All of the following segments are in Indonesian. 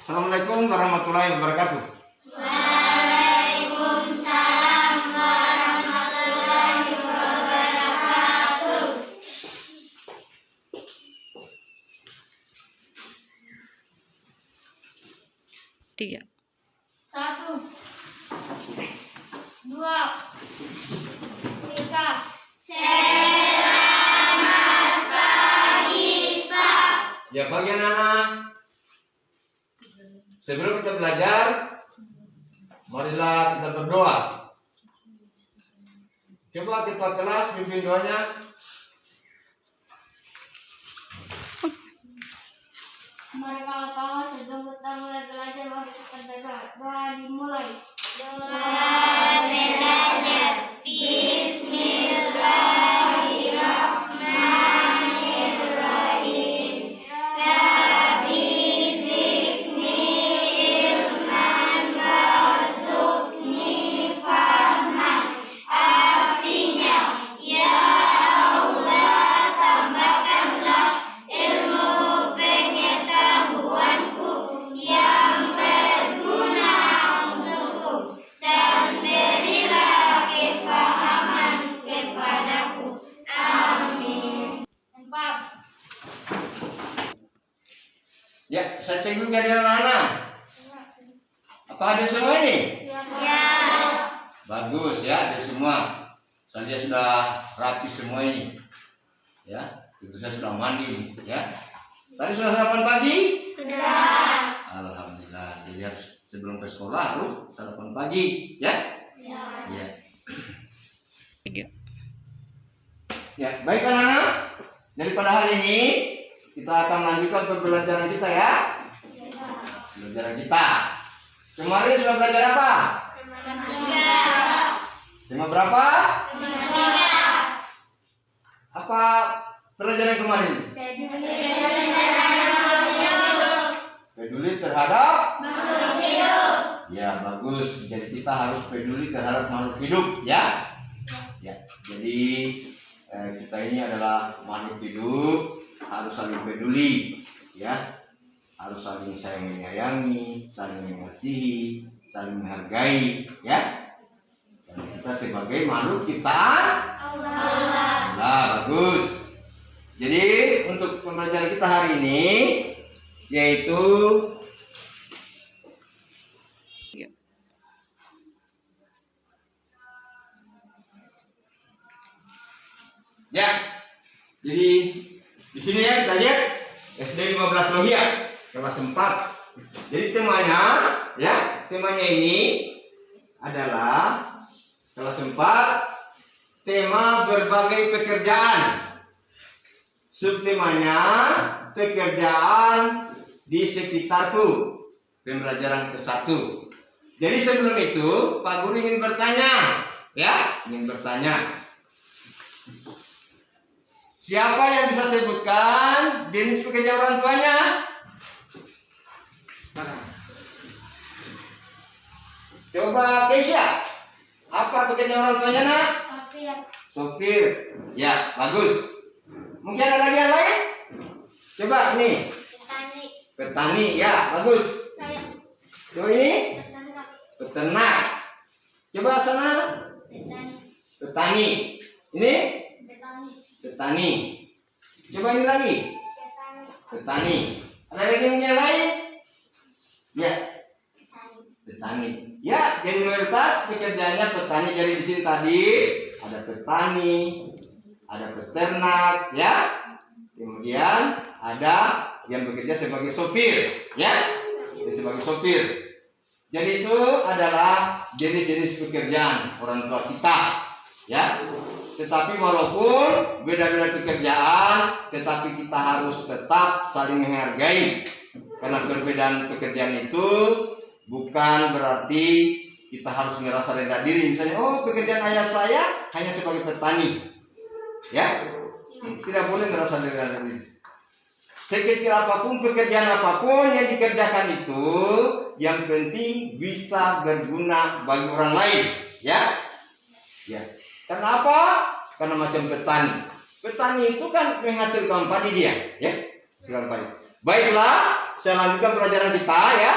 Assalamualaikum warahmatullahi wabarakatuh. Waalaikumsalam warahmatullahi wabarakatuh. Tiga. 1, 2, 3. Selamat pagi, Pak. Ya, pagi anak-anak. Sebelum kita belajar, marilah kita berdoa. Coba kita kelas pimpin doanya. Mari kawan-kawan, sebelum kita mulai belajar, mari kita berdoa. Doa dimulai. Doa belajar. Bismillahirrahmanirrahim. Rabbi zidni ilman warzuqni fahman. Artinya, ya Allah, tambahkanlah ilmu pengetahuanku yang berguna untukku, dan berilah kefahaman kepadaku. Amin. 4. Ya, saya cek dulu dari anak-anak. Apa ada semua ini? Ya. Bagus ya, ada semua. Saya sudah rapi semua ini. Ya, itu saya sudah mandi nih, ya. Tadi sudah sarapan pagi? Sudah. Alhamdulillah. Jadi sebelum ke sekolah lu sarapan pagi, ya? Ya. Tiga. Ya, baik anak-anak. Daripada hari ini kita akan lanjutkan pembelajaran kita ya. Pembelajaran kita. Kemarin sudah belajar apa? Tema berapa? Apa pelajaran kemarin? Peduli terhadap? Ya, bagus. Jadi kita harus peduli terhadap makhluk hidup, ya. Ya. Jadi kita ini adalah makhluk hidup, harus saling peduli, ya. Harus saling sayang menyayangi, saling mengasihi, saling menghargai, ya. Dan kita sebagai makhluk ciptaan Allah. Bagus. Jadi untuk pembelajaran kita hari ini yaitu Tiga. ya. Jadi di sini ya kita lihat SD 15 Lohia kelas 4. Jadi temanya ya, temanya ini adalah kelas 4, tema berbagai pekerjaan. Subtemanya pekerjaan di sekitarku. Pembelajaran ke-1. Jadi sebelum itu Pak Guru ingin bertanya, ya, ingin bertanya. Siapa yang bisa sebutkan jenis pekerjaan orang tuanya? Coba Keisha, apa pekerjaan orang tuanya nak? Sopir. Ya, bagus. Mungkin ada lagi yang lain? Coba ini. Petani, ya, bagus. Coba ini. Peternak. Coba sana. Petani. Ini. Petani. Coba ini lagi. Petani. Ada lagi yang lain? Ya. Petani. Ya, jadi mayoritas pekerjaannya petani. Jadi di sini tadi ada petani, ada peternak, ya. Kemudian ada yang bekerja sebagai sopir, ya. Sebagai sopir. Jadi itu adalah jenis-jenis pekerjaan orang tua kita, ya. Tetapi walaupun beda-beda pekerjaan, tetapi kita harus tetap saling menghargai. Karena perbedaan pekerjaan itu bukan berarti kita harus merasa rendah diri. Misalnya, oh pekerjaan ayah saya hanya sebagai petani, ya. Tidak boleh merasa rendah diri. Sekecil apapun pekerjaan apapun yang dikerjakan itu, yang penting bisa berguna bagi orang lain, ya. Ya. Kenapa? Karena macam petani. Petani itu kan menghasilkan padi dia, ya. Menghasilkan padi. Baiklah, saya lanjutkan pelajaran kita ya.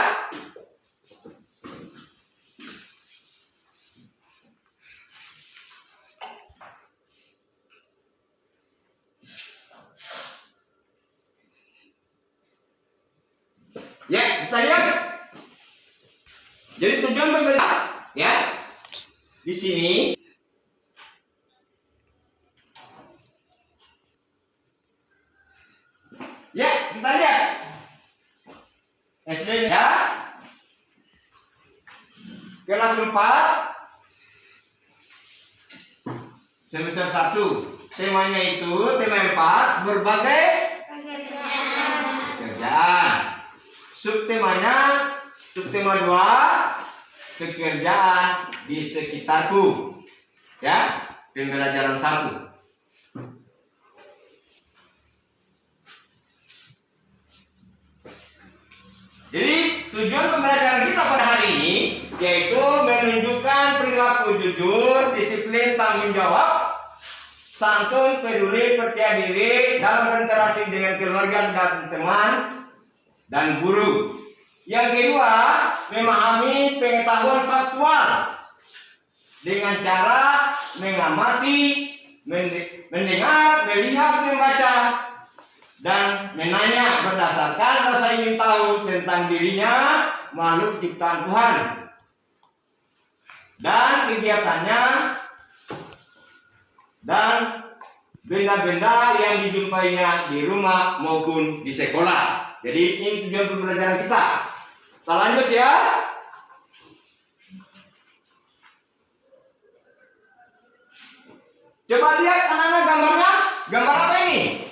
Ya, kita lihat. Jadi tujuan pembelajaran ya. Di sini ya, kita lihat. SD ya. Kelas 4 semester 1. Temanya itu tema 4 berbagai pekerjaan. Subtema 2 pekerjaan di sekitarku. Ya, pembelajaran 1. Jadi tujuan pembelajaran kita pada hari ini yaitu menunjukkan perilaku jujur, disiplin, tanggung jawab, santun, peduli, percaya diri dalam berinteraksi dengan keluarga dan teman dan guru. Yang kedua, memahami pengetahuan faktual dengan cara mengamati, mendengar, melihat, membaca, dan menanya berdasarkan rasa ingin tahu tentang dirinya, makhluk ciptaan Tuhan, dan kegiatannya, dan benda-benda yang dijumpainya di rumah maupun di sekolah. Jadi ini tujuan pembelajaran kita. Kita lanjut ya. Coba lihat anak-anak gambarnya. Gambar apa ini?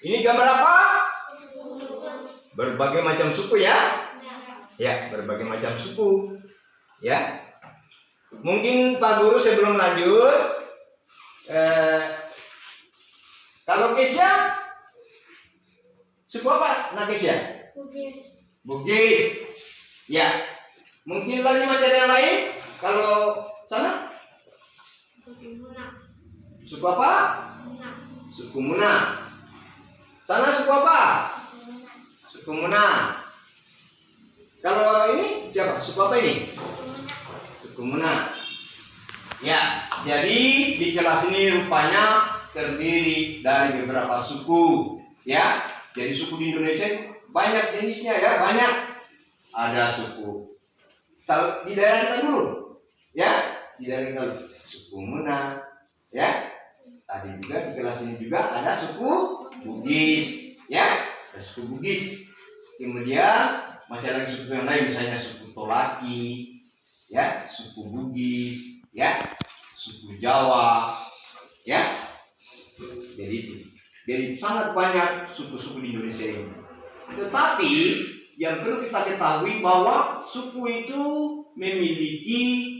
Ini gambar apa? Berbagai macam suku ya. Ya, berbagai macam suku. Ya. Mungkin Pak Guru sebelum lanjut, kalau Kesya, suku apa? Nah Kesya? Bugis. Ya. Mungkin lagi masih ada yang lain? Kalau sana? Suku apa? Suku Muna. Sana suku apa? Suku Muna. Kalau ini siapa? Suku apa ini? Suku Muna. Ya, jadi di kelas ini rupanya terdiri dari beberapa suku. Ya, jadi suku di Indonesia banyak jenisnya ya, banyak. Ada suku di daerah kita dulu, ya, di daerah kita dulu. Suku Muna, ya. Tadi juga di kelas ini juga ada suku Bugis, ya, ada suku Bugis. Kemudian masih ada suku yang lain, misalnya suku Tolaki, ya, suku Bugis, ya, suku Jawa, ya. Jadi itu. Jadi sangat banyak suku-suku di Indonesia ini. Tetapi yang perlu kita ketahui bahwa suku itu memiliki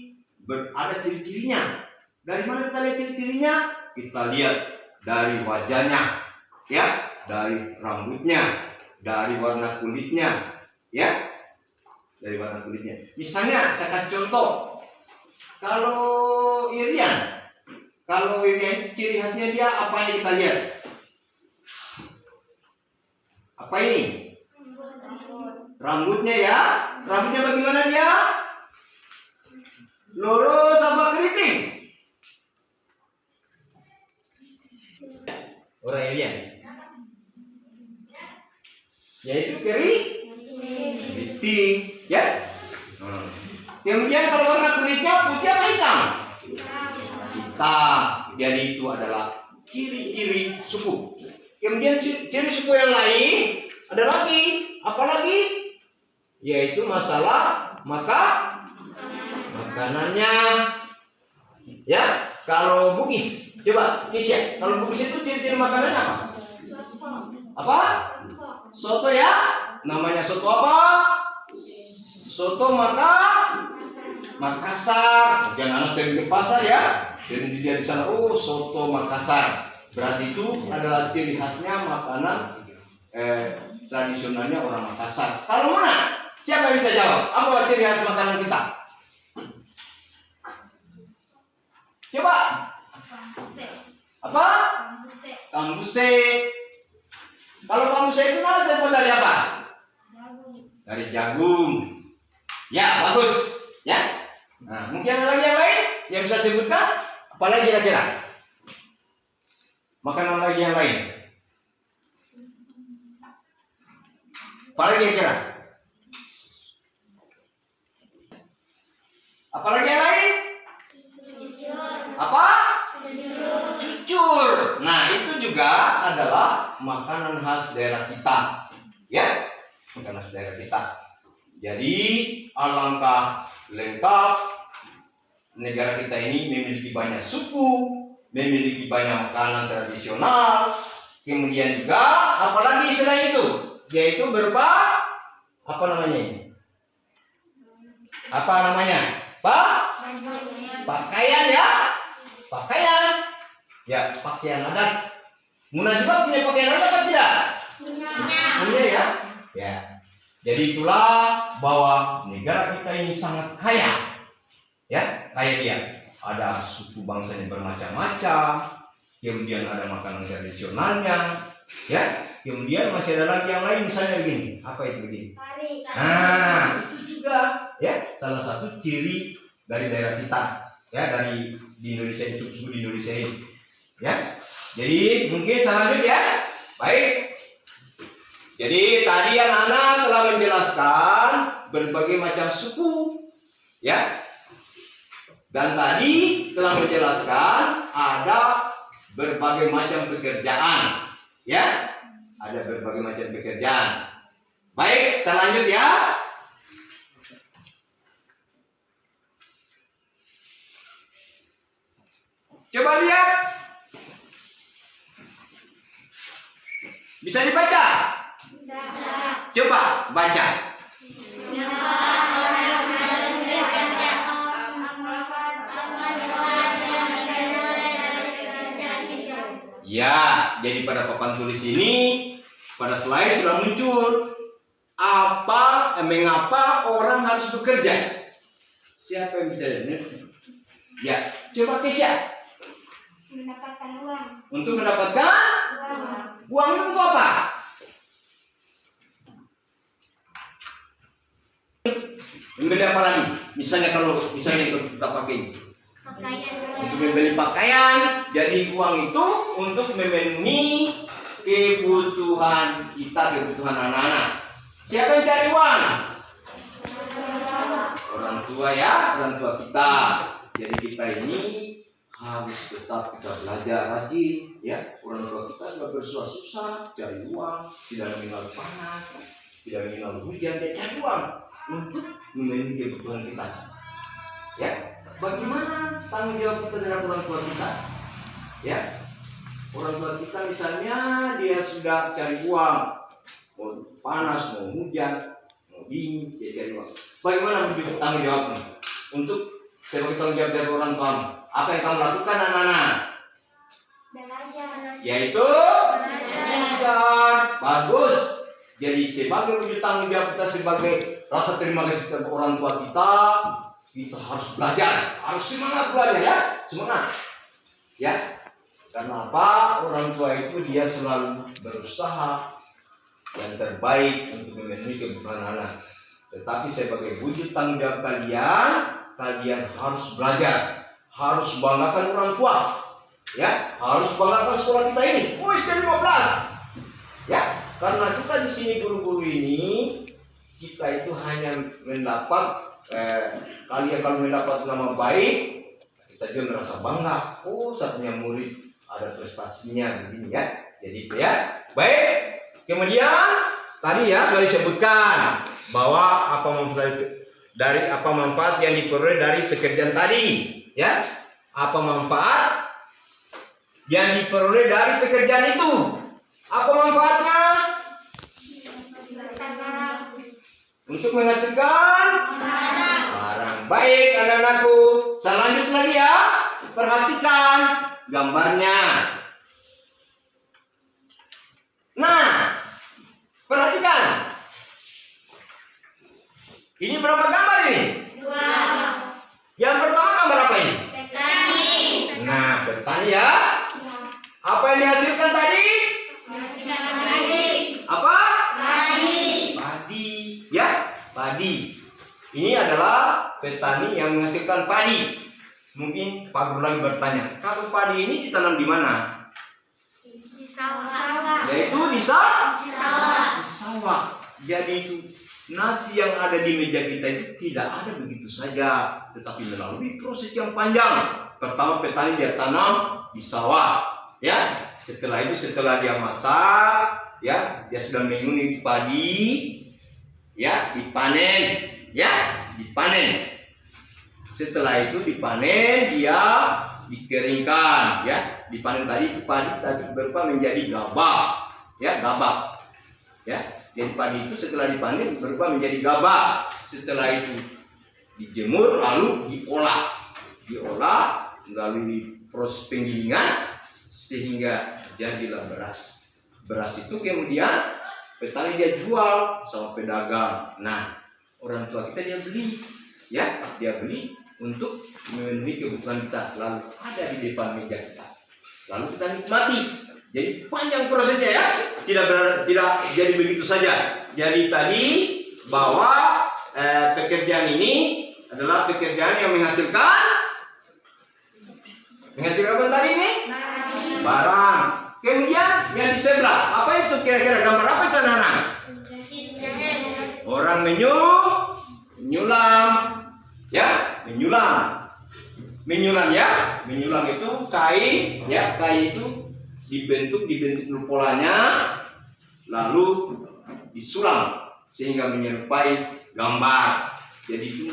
ada ciri-cirinya. Dari mana kita lihat ciri-cirinya? Kita lihat dari wajahnya, ya, dari rambutnya, dari warna kulitnya, ya, dari warna kulitnya. Misalnya saya kasih contoh, kalau Irian ciri khasnya dia apa yang kita lihat? Apa ini? Rambutnya ya, rambutnya bagaimana dia? Lurus sama keriting. Orang Irian, yaitu keriting, ya. Kemudian kalau warna kulitnya putih apa hitam? Hitam. Jadi itu adalah ciri-ciri suku. Kemudian ciri suku yang lain ada lagi, apa lagi? Yaitu masalah makanannya. Ya, kalau Bugis, coba Kisya, kalau Bugis itu ciri-ciri makanannya apa? Apa? Soto ya? Namanya soto apa? Soto Makassar. Jangan anak sering ke pasar ya. Jadi dia di sana, oh soto Makassar. Berarti itu adalah ciri khasnya makanan tradisionalnya orang Makassar. Kalau mana? Siapa yang bisa jawab? Apa ciri khas makanan kita? Coba. Apa? Kambuse. Kalau kamu sekular terbuat dari apa? Dari jagung. Ya, bagus. Ya. Nah, mungkin ada lagi yang lain yang bisa sebutkan? Apalagi kira-kira? Makanan lagi yang lain. Apalagi kira-kira? Apalagi yang lain? Apa? Cucur. Nah, itu juga adalah makanan khas daerah kita. Ya, makanan khas daerah kita. Jadi, alangkah lengkap negara kita ini memiliki banyak suku, memiliki banyak makanan tradisional. Kemudian juga apalagi selain itu, yaitu berupa apa namanya ini? Apa namanya? Pakaian ya. Pakaian. Ya, pakaian adat. Muna juga punya pakaian adat apa tidak? Punya ya. Ya. Jadi itulah bahwa negara kita ini sangat kaya. Ya, kaya dia. Ada suku bangsanya bermacam-macam. Kemudian ada makanan tradisionalnya. Ya. Kemudian masih ada lagi yang lain misalnya begini. Apa itu begini? Nah, itu juga ya salah satu ciri dari daerah kita. Ya, dari di Indonesia, suku di Indonesia ini. Ya. Jadi mungkin selanjutnya ya. Baik. Jadi tadi anak-anak telah menjelaskan berbagai macam suku. Ya. Dan tadi telah menjelaskan ada berbagai macam pekerjaan. Ya. Ada berbagai macam pekerjaan. Baik, saya lanjut ya. Coba lihat. Bisa dibaca? Coba baca. Ya, jadi pada papan tulis ini, pada slide sudah muncul mengapa orang harus bekerja. Siapa yang bicara ini? Ya, coba Kesya. Mendapatkan uang. Untuk mendapatkan uang itu untuk apa? Membeli apa lagi? Misalnya kalau kita pakai untuk membeli pakaian, jadi uang itu untuk memenuhi kebutuhan kita, kebutuhan anak-anak. Siapa yang cari uang? Orang tua ya, orang tua kita. Jadi kita ini harus tetap kita belajar rajin, ya. Orang tua kita sudah bersusah-susah cari uang, tidak mengenal panas, tidak mengenal hujan, dia cari uang untuk memenuhi kebutuhan kita. Ya, bagaimana tanggung jawab kita terhadap orang tua kita? Ya, orang tua kita misalnya dia sudah cari uang, mau panas, mau hujan, mau dingin, dia cari uang. Bagaimana tanggung jawabmu untuk sebagai tanggung jawab dari orang tua? Apa yang kamu lakukan anak-anak? Yaitu belajar. Bagus. Jadi sebagai wujud tanggung jawab kita, sebagai rasa terima kasih kepada orang tua kita harus belajar, harus semangat belajar ya, semangat. Ya, karena apa? Orang tua itu dia selalu berusaha yang terbaik untuk memenuhi kebutuhan anak. Tetapi sebagai wujud tanggung jawab kalian harus belajar. Harus banggakan orang tua, ya, harus banggakan sekolah kita ini. SD 15, ya, karena kita di sini guru-guru ini, kita itu hanya mendapat kalian kalau mendapat nama baik, kita juga merasa bangga. Oh, satunya murid ada prestasinya begini ya. Jadi itu ya. Baik. Kemudian tadi ya sudah disebutkan bahwa apa manfaat yang diperoleh dari pekerjaan tadi. Ya, apa manfaat yang diperoleh dari pekerjaan itu? Apa manfaatnya? Untuk menghasilkan barang. Baik anak-anakku, saya lanjut lagi ya. Perhatikan gambarnya. Nah, perhatikan. Ini berapa gambar ini? 2. Yang pertama gambar apa ini? Petani. Nah, petani ya. Apa yang dihasilkan tadi? padi. Ini adalah petani yang menghasilkan padi. Mungkin Pak Guru lagi bertanya, kalau padi ini ditanam di mana? Di sawah. Yaitu di sawah. Jadi itu nasi yang ada di meja kita itu tidak ada begitu saja, tetapi melalui proses yang panjang. Pertama petani dia tanam di sawah, ya. Setelah itu setelah dia masak, ya, dia sudah menguning padi, ya, dipanen, ya, dipanen. Setelah itu dipanen, dia dikeringkan, ya, dipanen tadi itu padi tadi berubah menjadi gabah, ya, gabah, ya. Jadi padi itu setelah dipanen berubah menjadi gabah. Setelah itu dijemur lalu diolah melalui proses penggilingan sehingga jadilah beras. Beras itu kemudian petani dia jual sama pedagang. Nah, orang tua kita dia beli, ya, dia beli untuk memenuhi kebutuhan kita. Lalu ada di depan meja kita. Lalu kita nikmati. Jadi panjang prosesnya, ya, tidak jadi begitu saja. Jadi tadi bahwa pekerjaan ini adalah pekerjaan yang menghasilkan apa tadi ini? Barang. Kemudian yang di sebelah, apa itu kira-kira gambar apa itu anak-anak? Orang menyulam, ya, menyulam, ya, menyulam itu kain, ya, kain itu dibentuk dulu polanya, lalu disulam sehingga menyerupai gambar. Jadi itu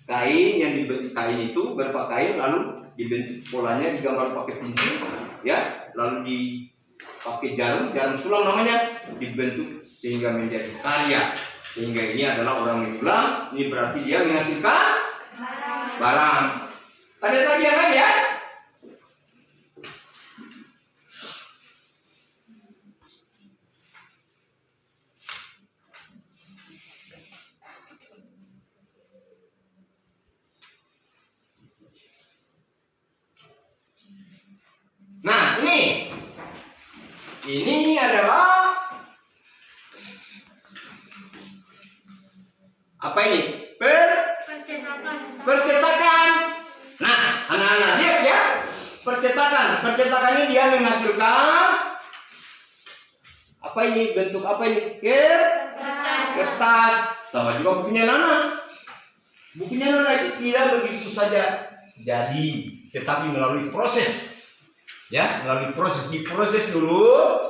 kain yang dibentuk kain itu berupa kain lalu dibentuk polanya, digambar pakai pensil, ya, lalu dipakai jarum sulam namanya, dibentuk sehingga menjadi karya. Sehingga ini adalah orang menyulam. Ini berarti dia menghasilkan barang. Tadi yang lain, ya. Nah, ini adalah apa ini? Percetakan. Nah, anak-anak lihat, ya, percetakan. Percetakan ini dia menghasilkan apa ini? Bentuk apa ini? Kertas. Sama juga bukunya Nana. Bukunya Nana itu tidak begitu saja jadi, tetapi melalui proses. Ya, melalui proses, diproses dulu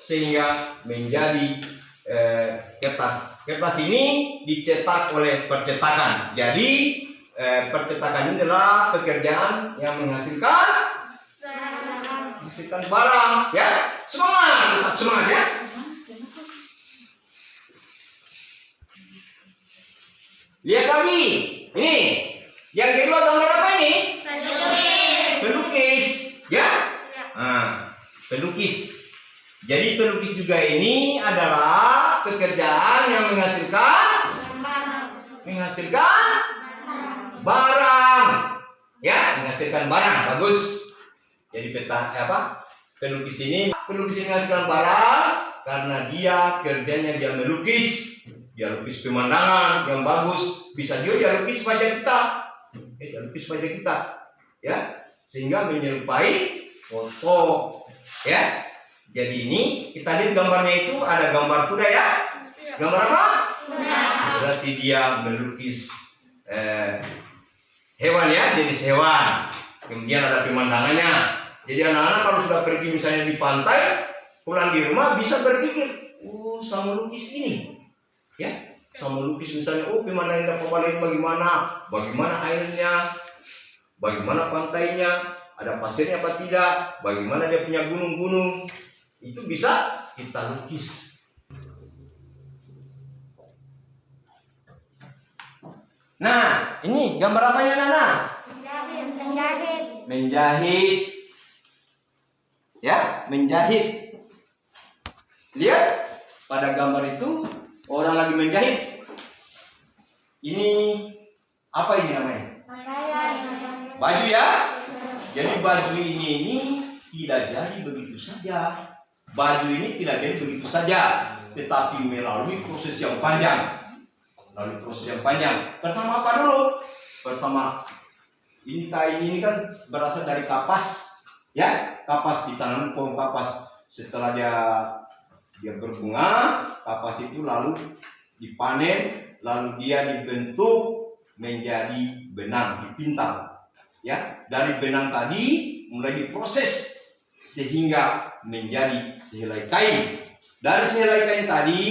sehingga menjadi kertas. Kertas ini dicetak oleh percetakan. Jadi percetakan ini adalah pekerjaan yang menghasilkan barang, ya. Semangat, tetap semangat, ya. Lihat lagi, ini yang kedua gambar apa ini? Pelukis, ya. Nah, pelukis. Jadi pelukis juga ini adalah pekerjaan yang menghasilkan barang, ya, menghasilkan barang. Bagus. Jadi pelukis ini menghasilkan barang karena dia kerjanya dia melukis. Dia lukis pemandangan yang bagus. Bisa juga dia lukis wajah kita. Ya, sehingga menyerupai foto, ya. Jadi ini kita lihat gambarnya itu ada gambar kuda, ya. Gambar apa? Kuda. Berarti dia melukis hewan, ya, jenis hewan. Kemudian ada pemandangannya. Jadi anak-anak kalau sudah pergi misalnya di pantai, pulang di rumah bisa berpikir, sama lukis ini, ya, sama lukis misalnya, pemandangan bagaimana airnya, bagaimana pantainya, ada pasirnya apa tidak, bagaimana dia punya gunung-gunung, itu bisa kita lukis. Nah, ini gambar apanya, Nana? Menjahit. Ya, menjahit. Lihat, pada gambar itu orang lagi menjahit. Ini apa ini namanya? Baju, ya. Jadi baju ini tidak jadi begitu saja. tetapi melalui proses yang panjang. Melalui proses yang panjang. Pertama apa dulu? Pertama, ini kain ini kan berasal dari kapas, ya, kapas ditanam pohon kapas. Setelah dia berbunga, kapas itu lalu dipanen, lalu dia dibentuk menjadi benang, dipintal, ya. Dari benang tadi mulai diproses sehingga menjadi sehelai kain. Dari sehelai kain tadi,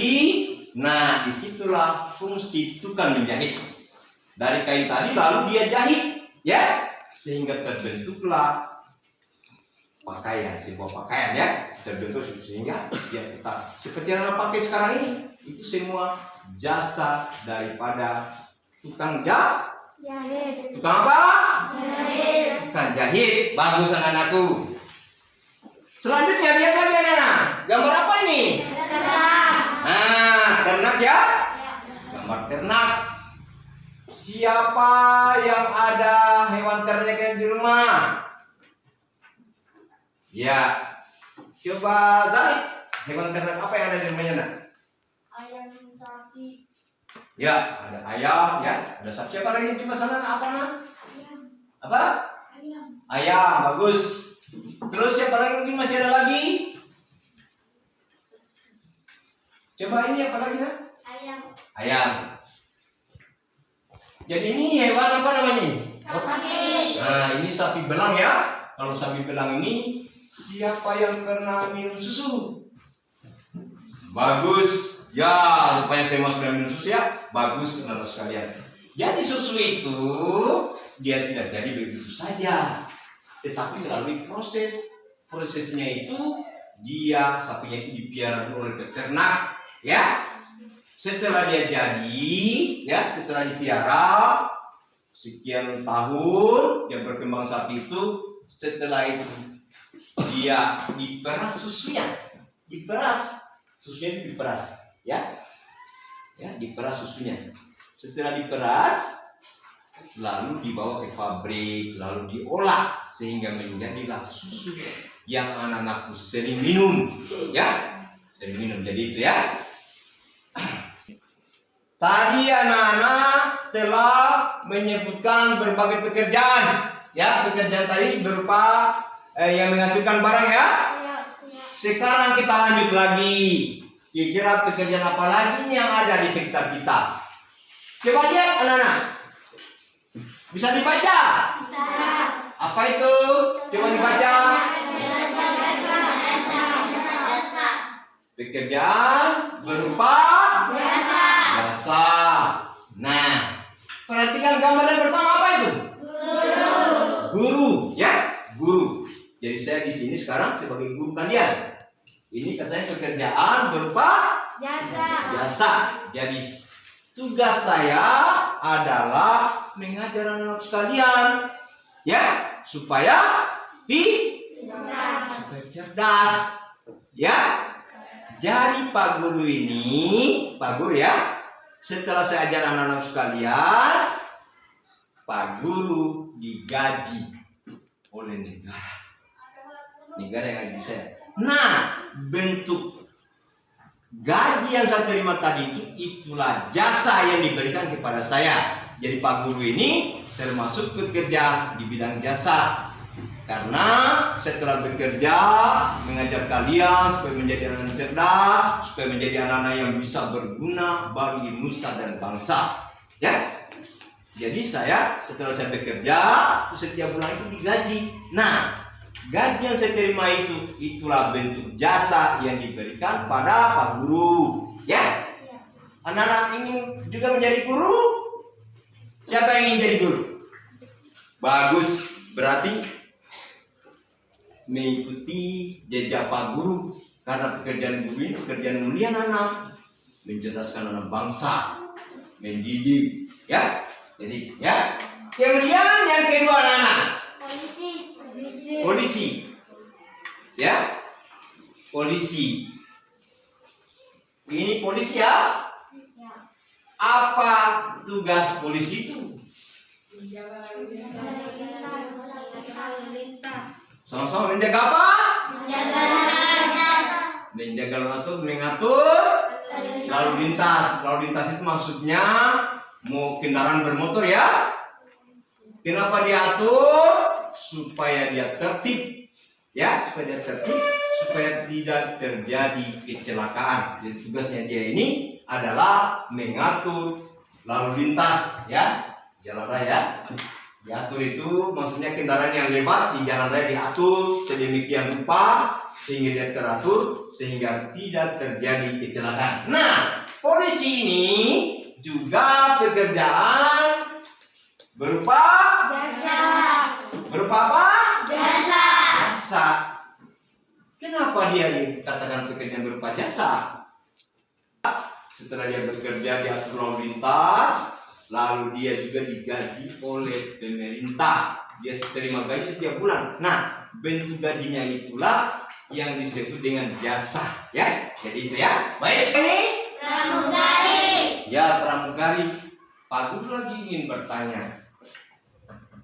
nah disitulah fungsi tukang menjahit. Dari kain tadi lalu dia jahit, ya, sehingga terbentuklah pakaian, sebuah pakaian, ya, terbentuk sehingga ya kita seperti yang anda pakai sekarang ini. Itu semua jasa daripada tukang Jahit. tukang apa? Jahit. Tukang jahit. Bagus anak-anakku. Selanjutnya lihat lagi anak-anak. Gambar apa ini? Nah, ternak ya? Gambar ternak. Siapa yang ada hewan ternak di rumah? Ya, coba cari hewan ternak apa yang ada di rumahnya, nak? Ayam, sapi. Ya, ada ayam, ya, ada sapi. Apa lagi? Coba sana, apa nak? Ayam. Apa? Ayam. Ayam, bagus. Terus siapa lagi? Mungkin masih ada lagi? Coba ini apa lagi, nak? Ayam. Ayam. Jadi ini hewan apa namanya? Sapi. Nah, ini sapi belang ya. Kalau sapi belang ini, siapa yang pernah minum susu? Bagus. Ya, rupanya semua sudah minum susu ya. Bagus, anak sekalian. Jadi susu itu dia tidak jadi begitu saja, tetapi melalui proses. Prosesnya itu dia sapinya itu dipiara oleh peternak, ya. Setelah dia jadi, ya, setelah dipiara sekian tahun, dia berkembang sapi itu. Setelah itu dia diperas susunya, susunya itu diperas, ya, diperas susunya. Setelah diperas, lalu dibawa ke pabrik, lalu diolah sehingga menjadilah susu yang anak-anakku sering minum, ya, sering minum. Jadi itu ya. Tadi anak-anak telah menyebutkan berbagai pekerjaan, ya, pekerjaan tadi berupa yang menghasilkan barang, ya. Sekarang kita lanjut lagi. Kira-kira pekerjaan apa lagi yang ada di sekitar kita? Coba lihat anak-anak. Bisa dibaca? Bisa. Apa itu? Coba dibaca. Pekerjaan berupa Jasa. jasa. Nah, perhatikan gambaran pertama apa itu? Guru, ya, guru. Jadi saya di sini sekarang sebagai guru kalian. Ini katanya pekerjaan berupa Jasa. jasa. Jadi tugas saya adalah mengajar anak sekalian, ya, supaya cerdas, ya. Jadi Pak Guru ini, Pak Guru ya, setelah saya ajar anak-anak sekalian, Pak Guru digaji oleh negara yang gaji saya. Nah, bentuk gaji yang saya terima tadi itu, itulah jasa yang diberikan kepada saya. Jadi Pak Guru ini termasuk pekerjaan di bidang jasa. Karena setelah bekerja mengajar kalian supaya menjadi anak cerdas, supaya menjadi anak-anak yang bisa berguna bagi nusa dan bangsa, ya. Jadi saya setelah saya bekerja setiap bulan itu digaji. Nah, gaji yang saya terima itu, itulah bentuk jasa yang diberikan pada Pak Guru, ya. Anak-anak ingin juga menjadi guru? Siapa yang ingin jadi guru? Bagus, berarti mengikuti jejak Pak Guru, karena pekerjaan guru ini pekerjaan mulia anak, mencerdaskan anak bangsa, mendidik, ya. Jadi, ya. Kemudian yang kedua anak-anak, polisi, ya, polisi. Ini polisi ya. Apa tugas polisi itu? Sama-sama menjaga apa? Menjaga lalu lintas, mengatur lalu lintas. Lalu lintas itu maksudnya mau kendaraan bermotor ya. Kenapa diatur? Supaya dia tertib. Ya, supaya dia tertib, supaya tidak terjadi kecelakaan. Jadi tugasnya dia ini adalah mengatur lalu lintas ya, jalan raya. Diatur itu maksudnya kendaraan yang lewat di jalan raya diatur sedemikian rupa sehingga dia teratur sehingga tidak terjadi kecelakaan. Nah, polisi ini juga pekerjaan berupa Jasa. berupa apa? Jasa. Jasa. Kenapa dia dikatakan pekerjaan berupa jasa? Setelah dia bekerja diatur lalu lintas, lalu dia juga digaji oleh pemerintah. Dia terima gaji setiap bulan. Nah, bentuk gajinya itulah yang disebut dengan jasa, ya. Jadi itu ya. Baik. Ini Pramugari. ya pramugari. Pak Guru lagi ingin bertanya.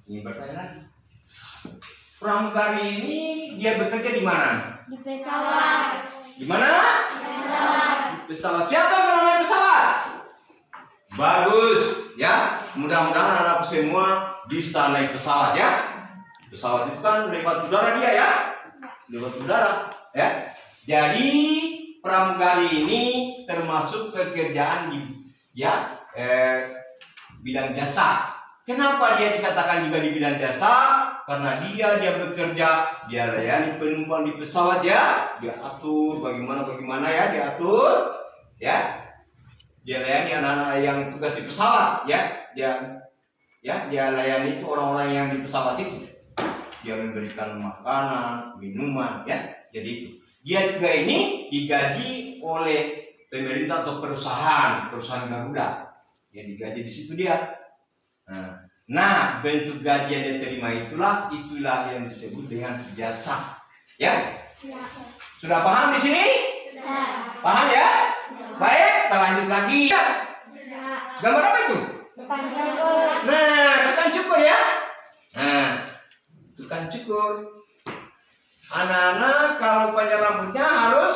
Ingin bertanya lagi. Pramugari ini dia bekerja di mana? Di pesawat. Di mana? Pesawat. Di pesawat. Siapa yang pernah naik pesawat? Bagus, ya. Mudah-mudahan anak semua bisa naik pesawat ya. Pesawat itu kan lewat udara dia ya. Lewat udara, ya. Jadi pramugari ini termasuk pekerjaan di ya bidang jasa. Kenapa dia dikatakan juga di bidang jasa? Karena dia bekerja, dia layani penumpang di pesawat ya. Dia atur bagaimana ya, diatur ya. Dia layani anak-anak yang tugas di pesawat ya. Dia layani itu orang-orang yang di pesawat itu. Dia memberikan makanan, minuman ya. Jadi itu. Dia juga ini digaji oleh pemerintah atau perusahaan Garuda. Dia digaji di situ dia. Nah, bentuk gaji yang dia terima itulah yang disebut dengan jasa. Ya? Sudah paham di sini? Paham ya? Baik, kita lanjut lagi. Gambar apa itu? Tukang cukur. Nah, tukang cukur ya. Nah, tukang cukur. Anak-anak kalau panjang rambutnya harus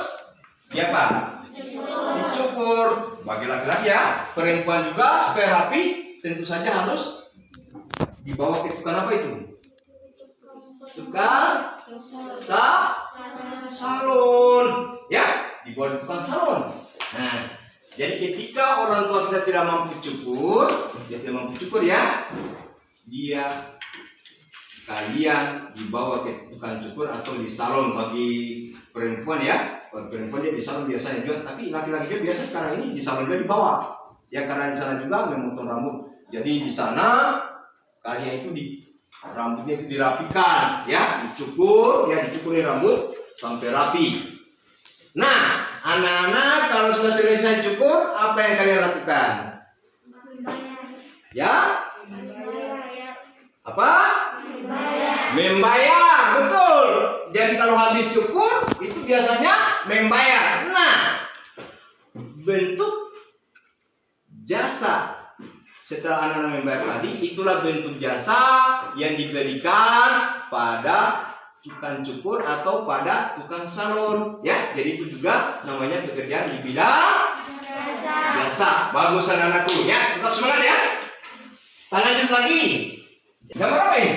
apa? Dicukur. Bagi laki-laki ya. Perempuan juga supaya rapi, tentu saja harus dibawa ke tukang apa itu? Tukang salon. Ya, dibawa ke tukang salon. Nah, jadi ketika orang tua kita tidak mampu cukur, ya, kalian dibawa ke tukang cukur atau di salon. Bagi perempuan ya, kalau perempuan dia di salon biasanya juga, tapi laki-laki juga biasa sekarang ini di salon juga dibawa. Ya karena di sana juga memotong rambut. Jadi di sana kalian itu rambutnya itu dirapikan, ya, dicukurin rambut sampai rapi. Nah, anak-anak kalau sudah selesai cukur, apa yang kalian lakukan? Ya? Apa? Membayar, betul. Jadi kalau habis cukur, itu biasanya membayar. Nah, bentuk jasa setelah anak-anak membayar tadi, itulah bentuk jasa yang diberikan pada tukang cukur atau pada tukang salon ya. Jadi itu juga namanya pekerjaan di bidang jasa. Bagus anak-anakku ya, tetap semangat ya. Kita lanjut lagi. Gambar apa ini?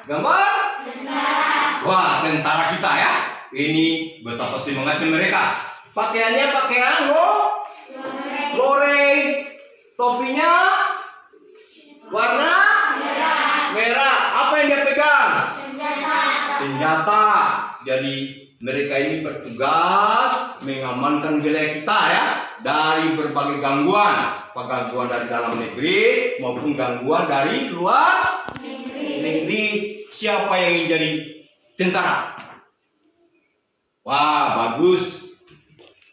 Gambar tentara. Wah, tentara kita ya. Ini betapa semangatnya mereka. Pakaiannya pakaian loreng. Topinya warna merah. Apa yang dia pegang? Senjata. Jadi mereka ini bertugas mengamankan wilayah kita ya dari berbagai gangguan. Gangguan dari dalam negeri maupun gangguan dari luar negeri. Siapa yang ingin jadi tentara? Wah, bagus.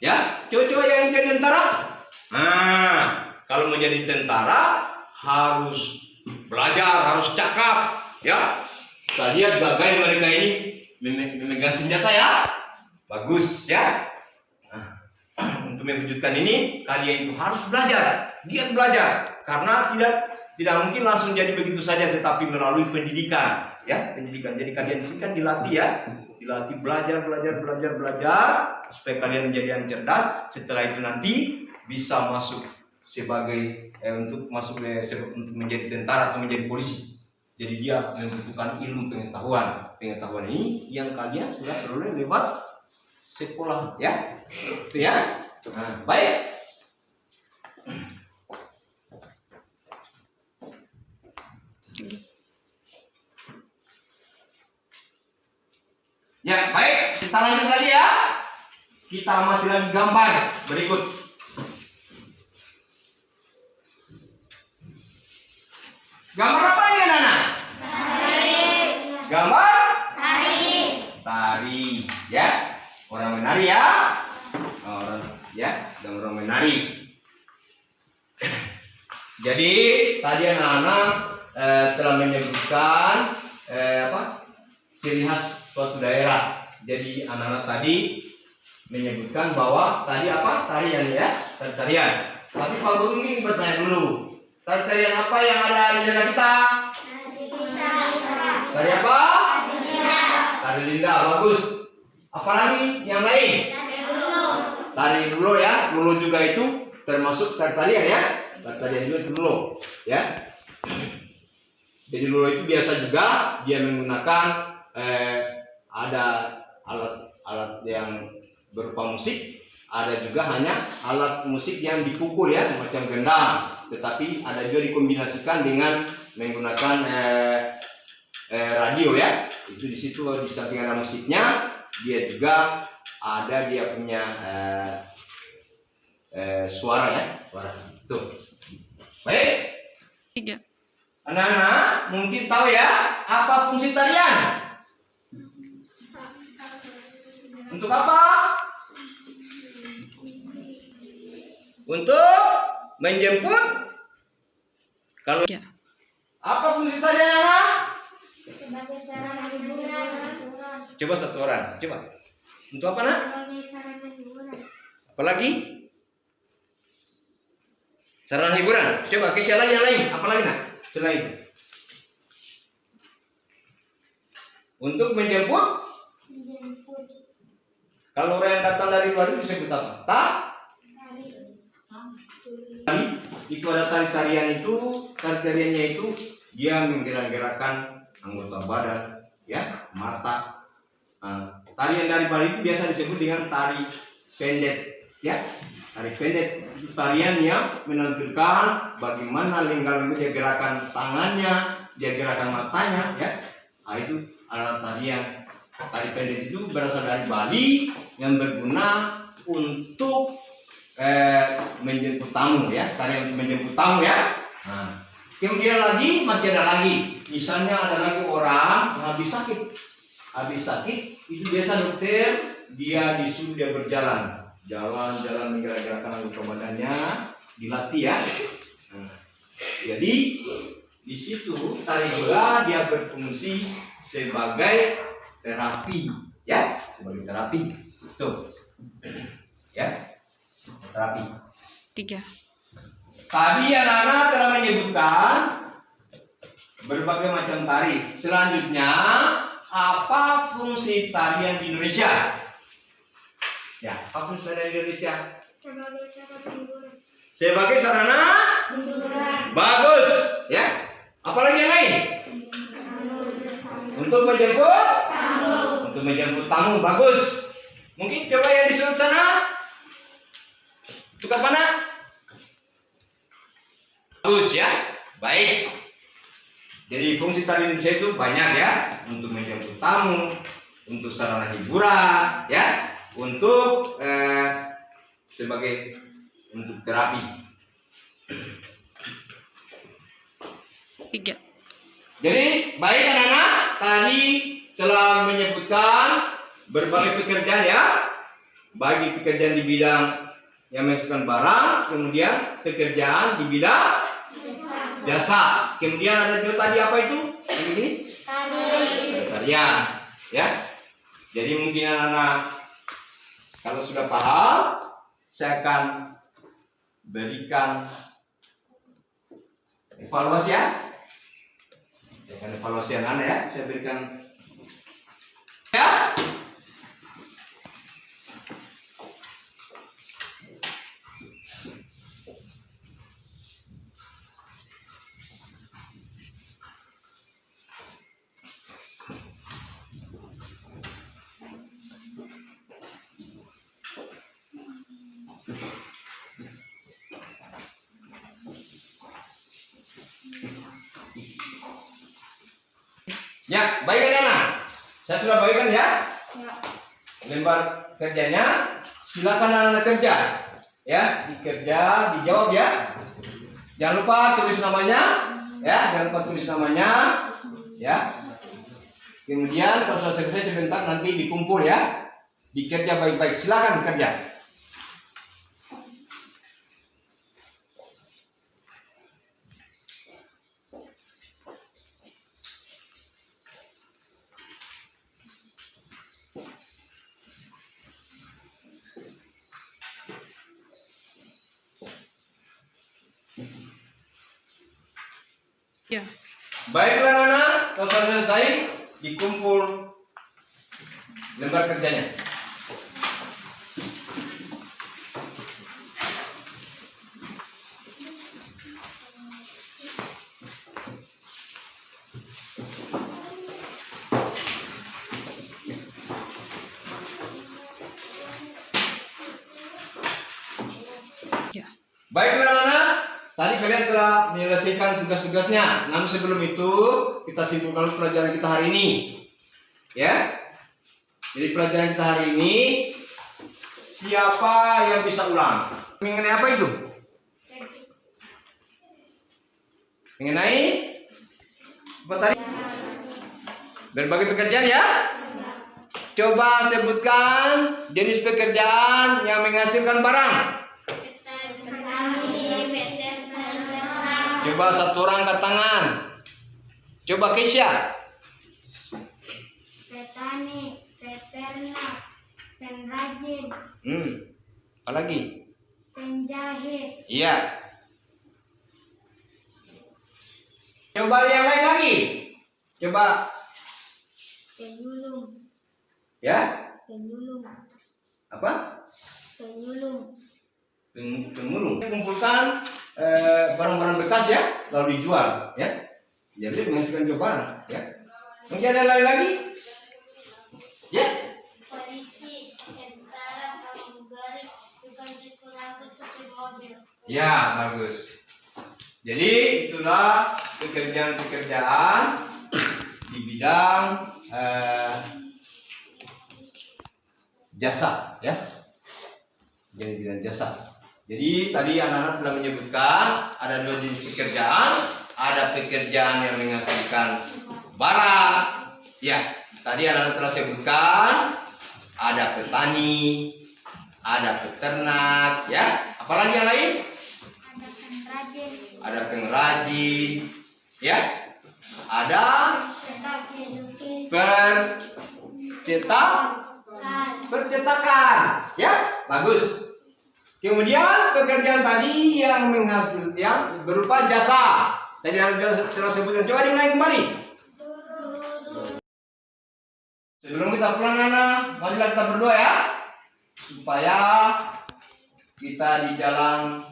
Ya, coba-coba yang jadi tentara. Nah, kalau mau jadi tentara harus belajar, harus cakap, ya. Kita lihat gagah mereka ini memegang senjata ya. Bagus ya. Nah, untuk mewujudkan ini kalian itu harus belajar, giat belajar, karena tidak mungkin langsung jadi begitu saja, tetapi melalui pendidikan, ya, pendidikan. Jadi kalian di sini kan dilatih ya, dilatih belajar supaya kalian menjadi yang cerdas. Setelah itu nanti bisa masuk sebagai untuk menjadi tentara atau menjadi polisi. Jadi dia membutuhkan ilmu pengetahuan ini yang kalian sudah peroleh lewat sekolah, ya. Itu ya. Nah, baik. Ya, baik. Kita lanjut lagi ya. Kita amati lagi gambar berikut. Gambar apa ini, anak-anak? Gambar tari, ya. Orang menari ya. Orang menari. Jadi tadi anak-anak telah menyebutkan ciri khas suatu daerah. Jadi anak-anak tadi menyebutkan bahwa tadi apa? Tarian ya, tarian. Tapi Pak Guru ini bertanya dulu, tarian apa yang ada di daerah kita? Tari apa? Tari Linda, bagus. Apalagi yang lain? Tari Lulo ya, Lulo juga itu termasuk tarian ya. Tarian juga itu Lulo ya. Jadi Lulo itu biasa juga dia menggunakan ada alat yang berupa musik, ada juga hanya alat musik yang dipukul ya, macam gendang. Tetapi ada juga dikombinasikan dengan menggunakan radio ya. Itu di situ di samping ada musiknya, dia juga ada dia punya suara ya, suara. Tuh. Baik. 3. Anak-anak mungkin tahu ya apa fungsi tarian? Untuk apa? Untuk menjemput. Kalau apa fungsi tarian, anak? Sebagai sarana hiburan. Coba satu orang, coba. Untuk apa, nak? Sebagai sarana hiburan. Apalagi? Sarana hiburan. Coba ke siapa yang lain? Apalagi, nak? Selain untuk menjemput. Kalau orang yang datang dari luar itu disebut apa? Tari. Itu ada tariannya itu dia menggerak-gerakkan anggota badan, ya, mata. Tarian dari Bali itu biasa disebut dengan tari pendek, ya. Tari pendek itu tarian yang menampilkan bagaimana lingkar dia gerakan tangannya, dia gerakan matanya, ya. Itu alat tarian. Tari pendek itu berasal dari Bali yang berguna untuk menjemput tamu ya, tarian untuk menjemput tamu ya. Nah, kemudian masih ada lagi, misalnya ada lagi orang habis sakit itu biasa dokter dia disuruh dia berjalan, jalan menggerak-gerakkan anggota badannya, dilatih ya. Nah, jadi di situ tari juga dia berfungsi sebagai terapi ya, sebagai terapi tuh ya, terapi. 3. Tadi anak-anak telah menyebutkan berbagai macam tari. Selanjutnya apa fungsi tarian di Indonesia? Ya, apa fungsi tarian di Indonesia? Sebagai sarana hiburan. Sebagai sarana Hiburan. bagus ya. Apalagi yang lain? Untuk menjemput tamu bagus. Mungkin coba yang di sebelah sana. Tukar mana? Bagus ya. Baik. Jadi fungsi tari Indonesia itu banyak ya. Untuk menjemput tamu, untuk sarana hiburan, ya, untuk untuk terapi. 3. Jadi baik anak-anak, tadi telah menyebutkan berbagai pekerjaan ya, bagi pekerjaan di bidang yang menghasilkan barang, kemudian pekerjaan di bidang jasa. Kemudian ada juga tadi apa itu? Ini tarian, ya. Jadi mungkin anak-anak kalau sudah paham, saya akan berikan evaluasi ya. Saya akan evaluasi anak-anak ya. Saya berikan ya. Ya, baik anak. Saya sudah bagikan ya. Ya. Lembar kerjanya, silakan anak-anak kerja. Ya, dikerja, dijawab ya. Jangan lupa tulis namanya. Ya, jangan lupa tulis namanya. Ya. Kemudian kalau sudah selesai sebentar nanti dikumpul ya. Dikerja baik-baik. Silakan kerja. Ya. Baiklah anak-anak, kalau sudah selesai dikumpul lembar kerjanya. Ya. Baiklah anak-anak, tadi kalian telah menyelesaikan tugas-tugasnya. Namun sebelum itu kita simpulkan dulu pelajaran kita hari ini. Ya. Jadi pelajaran kita hari ini, siapa yang bisa ulang? Mengenai apa itu? Mengenai apa tadi? Berbagai pekerjaan ya. Coba sebutkan jenis pekerjaan yang menghasilkan barang. Coba satu orang angkat tangan. Coba Keisha. Petani, peternak, pengrajin, Apa lagi? penjahit, Iya. Coba yang lain lagi. Coba penyulung, ya. penyulung, Apa? penyulung, Pemulung. Kumpulkan barang-barang bekas ya, lalu dijual ya. Jadi menghasilkan jual barang ya. Mungkin ada lain lagi? Ya. polisi, tentara, pramugari, tukang cukur rambut, supir mobil. Ya, bagus. Jadi itulah pekerjaan-pekerjaan di bidang jasa ya. Jadi bidang jasa. Jadi tadi anak-anak sudah menyebutkan ada dua jenis pekerjaan, ada pekerjaan yang menghasilkan barang. Ya, tadi anak-anak telah sebutkan ada petani, ada peternak, ya. Apalagi yang lain? Ada pengrajin, Ada pengrajin, ya. Ada percetakan, ya. Bagus. Kemudian pekerjaan tadi yang menghasilkan yang berupa jasa. Tadi anak telah sebutkan. Coba diulangi kembali. Sebelum kita pulang anak, marilah kita berdoa ya, supaya kita di jalan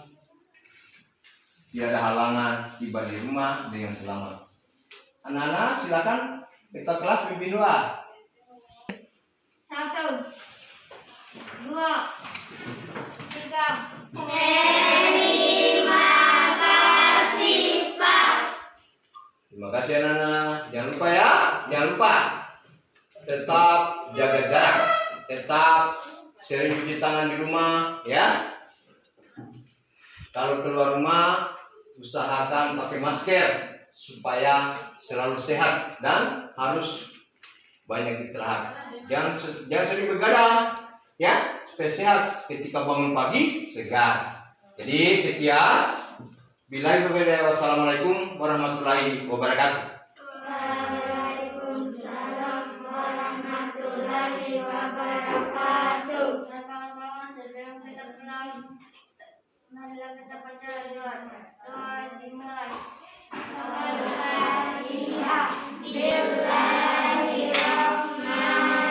tidak ada halangan, tiba di rumah dengan selamat. Anak-anak silakan kita kelas pimpin doa. 1, 2, 3. Terima kasih anak-anak. Jangan lupa ya, jangan lupa tetap jaga jarak, tetap sering cuci tangan di rumah ya. Kalau keluar rumah usahakan pakai masker supaya selalu sehat dan harus banyak istirahat. Jangan sering begadang ya, supaya sehat ketika bangun pagi segar. Jadi sekian. Billahi taufiq. Wassalamualaikum warahmatullahi wabarakatuh. Waalaikumsalam warahmatullahi wabarakatuh. Kawan-kawan, sebelum kita pulang, marilah kita baca doa. Doa dimulai. Al-Fatihah. Bismillahirrahmanirrahim.